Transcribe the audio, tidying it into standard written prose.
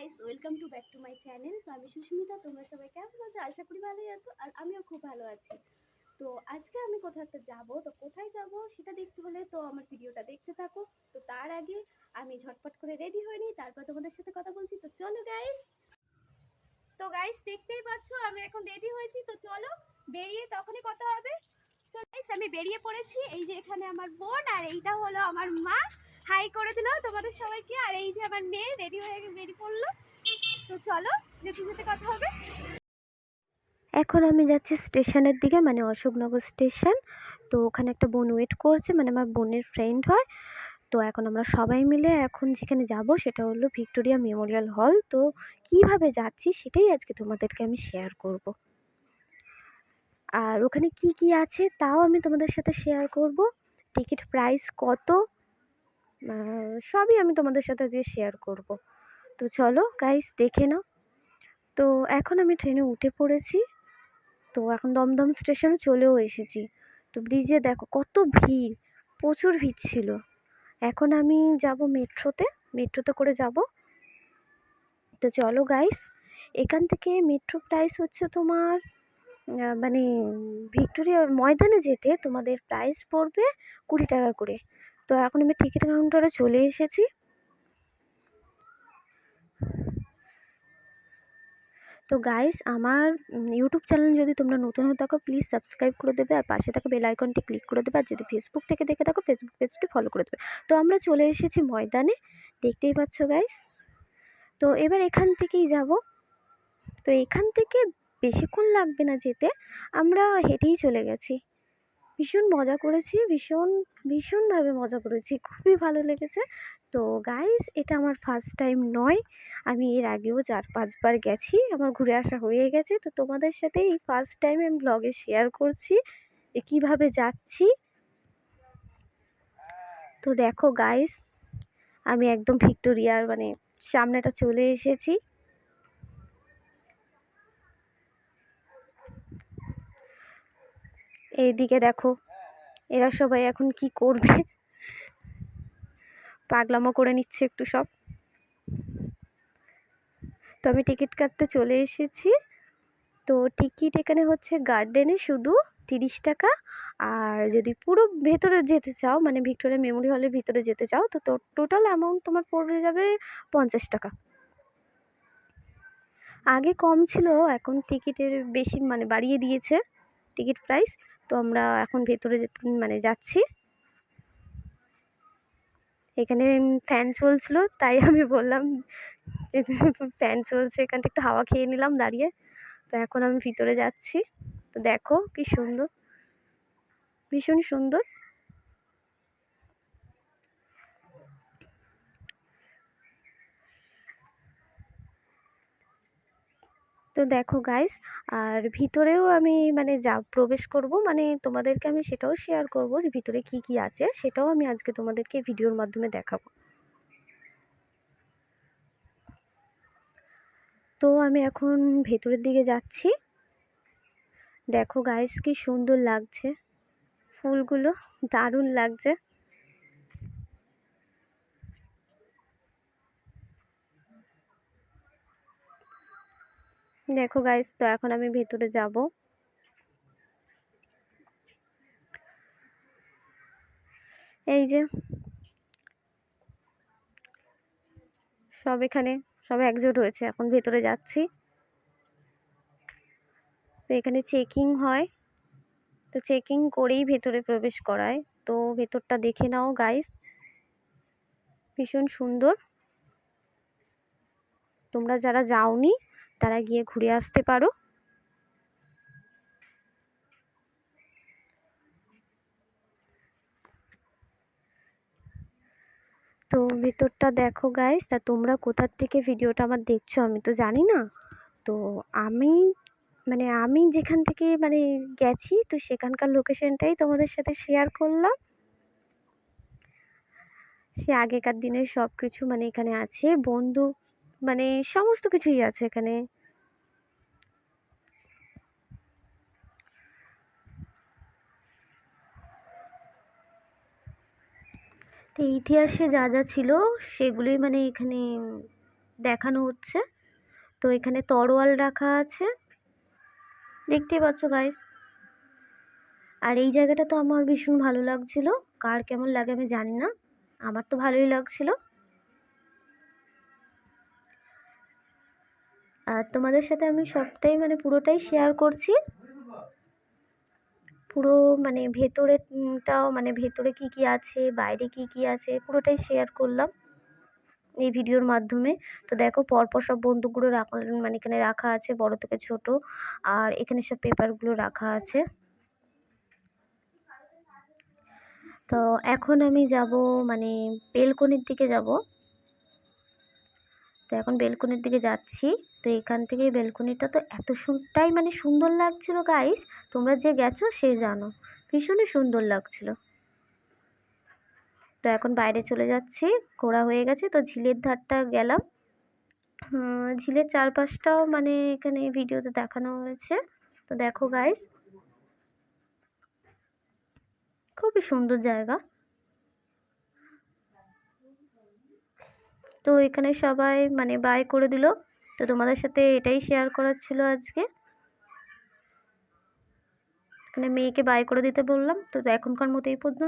Guys, welcome to back to my channel. তো আমি সুস্মিতা, তোমরা সবাই কেমন আছো? আশা করি ভালোই আছো, আর আমিও খুব ভালো আছি। তো আজকে আমি কোথাও একটা যাবো, তো কোথায় যাব সেটা দেখতে হলে তো আমার ভিডিওটা দেখতে থাকো। তো তার আগে আমি ঝটপট করে রেডি হয়ে নিই, তারপর তোমাদের সাথে কথা বলছি। তো চলো গাইস। তো গাইস, দেখতেই পাচ্ছো আমি এখন রেডি হয়েছি। তো চলো, বেরিয়ে তখনই কথা হবে। চলো গাইস, আমি বেরিয়ে পড়েছি। এই যে এখানে আমার বোন, আর এইটা হলো আমার মা। হাই করে দিল তোমাদের সবাইকে। আর এই যে আমার মেয়ে রেডি হয়ে বেরিয়ে পড়লো। তো চলো, যেতে যেতে কথা হবে। এখন আমি যাচ্ছি স্টেশনের দিকে, মানে অশোকনগর স্টেশন। তো ওখানে একটা বোন ওয়েট করছে, মানে আমার বোনের ফ্রেন্ড হয়। তো এখন আমরা সবাই মিলে এখন যেখানে যাব সেটা হলো ভিক্টোরিয়া মেমোরিয়াল হল। তো কিভাবে যাচ্ছি সেটাই আজকে তোমাদেরকে আমি শেয়ার করব। আর ওখানে কি কি আছে তাও আমি তোমাদের সাথে শেয়ার করব। টিকিট প্রাইস কত, সবই আমি তোমাদের সাথে যে শেয়ার করব। তো চলো গাইস, দেখে নাও। তো এখন আমি ট্রেনে উঠে পড়েছি। তো এখন দমদম স্টেশনে চলেও এসেছি। তো ব্রিজে দেখো কত ভিড়, প্রচুর ভিড় ছিল। এখন আমি যাব মেট্রোতে করে যাব। তো চলো গাইস, এখান থেকে মেট্রো প্রাইস হচ্ছে তোমার মানে ভিক্টোরিয়া ময়দানে যেতে তোমাদের প্রাইস পড়বে 20 টাকা করে। তো এখন আমি টিকিট কাউন্টারে চলে এসেছি। তো গাইস, আমার ইউটিউব চ্যানেল যদি তোমরা নতুন হয়ে থাকো প্লিজ সাবস্ক্রাইব করে দেবে, আর পাশে থাকা বেল আইকনটি ক্লিক করে দেবে। আর যদি ফেসবুক থেকে দেখে থাকো ফেসবুক পেজটি ফলো করে দেবে। তো আমরা চলে এসেছি ময়দানে, দেখতেই পাচ্ছ গাইস। তো এবার এখান থেকেই যাব। তো এখান থেকে বেশিক্ষণ লাগবে না যেতে, আমরা হেঁটেই চলে গেছি। ভীষণ মজা করেছি, ভীষণভাবে মজা করেছি, খুবই ভালো লেগেছে। তো গাইস, এটা আমার ফার্স্ট টাইম নয়, আমি এর আগেও 4-5 বার গেছি, আমার ঘুরে আসা হয়ে গেছে। তো তোমাদের সাথে এই ফার্স্ট টাইম আমি ব্লগে শেয়ার করছি যে কীভাবে যাচ্ছি। তো দেখো গাইস, আমি একদম ভিক্টোরিয়ার মানে সামনেটা চলে এসেছি। এইদিকে দেখো, এরা সবাই এখন কি করবে, পাগলামো করে নিচ্ছে একটু সব। তো আমি টিকিট কাটতে চলে এসেছি। তো টিকিট এখানে হচ্ছে গার্ডেনে শুধু 30 টাকা। আর যদি পুরো ভেতরে যেতে চাও, মানে ভিক্টোরিয়া মেমোরি হলের ভিতরে যেতে চাও, তো টোটাল অ্যামাউন্ট তোমার পড়ে যাবে 50 টাকা। আগে কম ছিল, এখন টিকিটের বেশি মানে বাড়িয়ে দিয়েছে টিকিট প্রাইস। তো আমরা এখন ভেতরে মানে যাচ্ছি। এখানে ফ্যান চলছিল, তাই আমি বললাম যে ফ্যান চলছে, এখানটা একটু হাওয়া খেয়ে নিলাম দাঁড়িয়ে। তো এখন আমি ভিতরে যাচ্ছি। তো দেখো কি সুন্দর, ভীষণ সুন্দর। তো দেখো গাইস, আর ভিতরেও আমি মানে প্রবেশ করব, মানে তোমাদেরকে আমি সেটাও শেয়ার করব যে ভিতরে কি কি আছে, সেটাও আমি আজকে তোমাদেরকে ভিডিওর মাধ্যমে দেখাবো। তো আমি এখন ভেতরের দিকে যাচ্ছি। দেখো গাইস, কি সুন্দর লাগছে, ফুলগুলো দারুণ লাগছে। দেখো গাইস, তো এখন আমি ভেতরে যাব। এই যে এখানে সব একজোট হয়েছে, এখন ভেতরে যাচ্ছি। তো এখানে চেকিং হয়, তো চেকিং করেই ভেতরে প্রবেশ করায়। তো ভেতরটা দেখে নাও গাইস, ভীষণ সুন্দর। তোমরা যারা যাওনি তারা গিয়ে ঘুরে আসতে পারো। তো ভেতরটা দেখো গাইস। তা তোমরা কোথা থেকে ভিডিওটা আমার দেখছো আমি তো জানি না। তো আমি আমি যেখান থেকে মানে গেছি, তো সেখানকার লোকেশনটাই তোমাদের সাথে শেয়ার করলাম। সে আগেকার দিনের সব কিছু মানে এখানে আছে, বন্দুক মানে সমস্ত কিছুই আছে এখানে। তো ইতিহাসে যা যা ছিল সেগুলোই মানে এখানে দেখানো হচ্ছে। তো এখানে তরোয়াল রাখা আছে, দেখতেই পাচ্ছ গাইস। আর এই জায়গাটা তো আমার ভীষণ ভালো লাগছিল, কার কেমন লাগে আমি জানি না, আমার তো ভালোই লাগছিল। আর তোমাদের সাথে আমি সবটাই মানে পুরোটাই শেয়ার করছি, পুরো মানে ভেতরেটাও মানে ভেতরে কি কি আছে, বাইরে কি কি আছে, পুরোটাই শেয়ার করলাম এই ভিডিওর মাধ্যমে। তো দেখো পরপর সব বন্দুকগুলো রাখা, মানে এখানে রাখা আছে বড় থেকে ছোট, আর এখানে সব পেপারগুলো রাখা আছে। তো এখন আমি যাব মানে বেলকনির দিকে যাব। তো এখন বেলকনির দিকে যাচ্ছি। তো এখান থেকে বেলকনিটা তো এতটাই মানে সুন্দর লাগছিল গাইস, তোমরা যে গেছো সে জানো, ভীষণই সুন্দর লাগছিল। তো এখন বাইরে চলে যাচ্ছি, ঘোরা হয়ে গেছে। তো ঝিলের ধারটা গেলাম, ঝিলের চারপাশটাও মানে এখানে ভিডিওতে দেখানো হয়েছে। তো দেখো গাইস, খুবই সুন্দর জায়গা। তো এখানে সবাই মানে বাই করে দিল। তো তোমাদের সাথে এটাই শেয়ার করার ছিল আজকে। এখানে মেয়েকে বাই করে দিতে বললাম। তো এখনকার মতো এই পর্যন্ত।